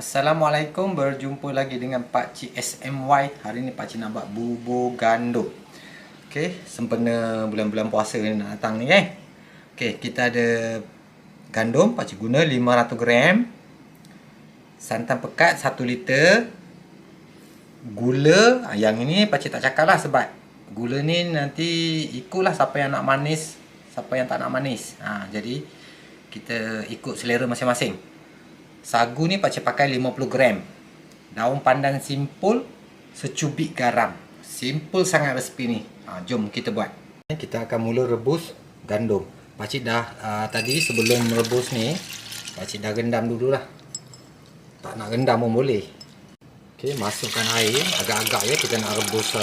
Assalamualaikum, berjumpa lagi dengan Pakcik SMY. Hari ni Pakcik nak buat bubur gandum. Okey, sempena bulan-bulan puasa ni nak datang ni kan. Okey, kita ada gandum, Pakcik guna 500 gram. Santan pekat 1 liter. Gula, yang ini Pakcik tak cakap lah sebab gula ni nanti ikutlah siapa yang nak manis, siapa yang tak nak manis. Jadi kita ikut selera masing-masing. Sagu ni Pakcik pakai 50 gram. Daun pandan simpul, secubit garam. Simple sangat resipi ni. Jom kita buat. Kita akan mula rebus gandum. Pakcik dah tadi sebelum merebus ni, Pakcik dah rendam dululah. Tak nak rendam pun boleh. Okey, masukkan air agak-agak ya. Kita nak rebus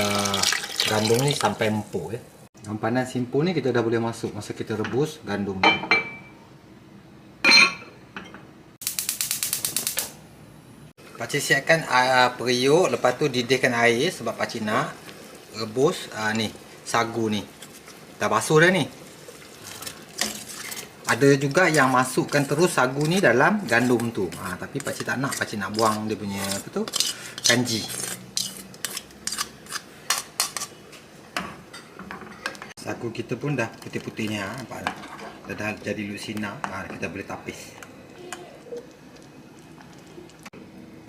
gandum ni sampai empuk ya. Daun pandan simpul ni kita dah boleh masuk masa kita rebus gandum ni. Pakcik siapkan periuk, lepas tu didihkan air sebab Pakcik nak rebus ni sagu ni. Dah basuh dah ni. Ada juga yang masukkan terus sagu ni dalam gandum tu. Tapi Pakcik tak nak, Pakcik nak buang dia punya apa tu? Kanji. Sagu kita pun dah putih-putihnya, nampak dah? Dah jadi lusina. Kita boleh tapis.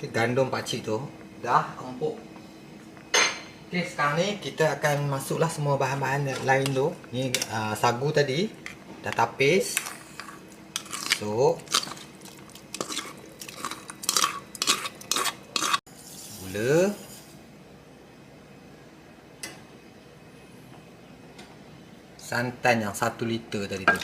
Okay, gandum Pakcik tu dah empuk. Okay, sekarang ni kita akan masuklah semua bahan-bahan lain tu. Ni sagu tadi dah tapis. So gula, santan yang 1 liter tadi tu.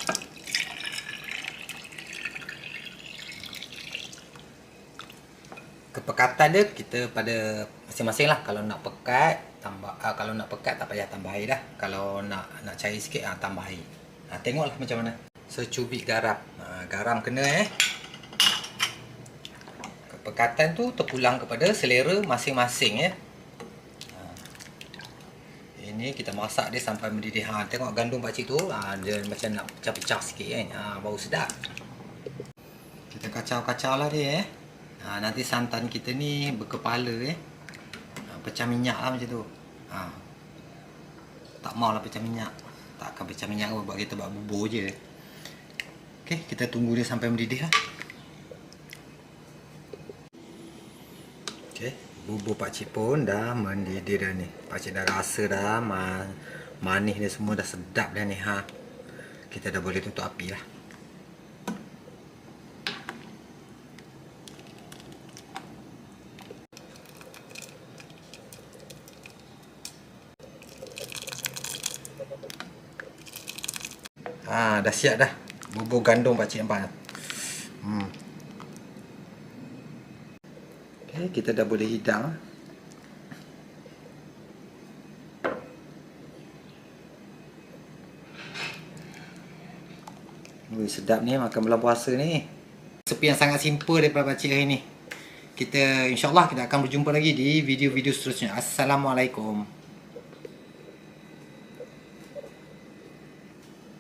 Kepekatan dia kita pada masing-masing lah. Kalau nak pekat tambah, kalau nak pekat tak payah tambah air dah. Kalau nak cair sikit tambah air. Tengoklah macam mana. Secubit garam. Garam kena Kepekatan tu terpulang kepada selera masing-masing ya. Ini kita masak dia sampai mendidih. Tengok gandum Pakcik tu, dia macam nak pecah-pecah sikit kan. Bau sedap. Kita kacau-kacau lah dia nanti santan kita ni berkepala pecah minyak lah macam tu. Tak maulah pecah minyak. Takkan pecah minyak buat kita buat bubur je. Okey, kita tunggu dia sampai mendidih lah. Okey, bubur Pakcik pun dah mendidih dah ni. Pakcik dah rasa dah manis dia semua dah sedap dah ni. Kita dah boleh tutup api lah. Dah siap dah bubur gandum Pakcik nampak. Okay, kita dah boleh hidang. Sedap ni makan bulan puasa ni. Resepi yang sangat simple daripada Pakcik hari ni. Kita insyaAllah kita akan berjumpa lagi di video-video seterusnya. Assalamualaikum.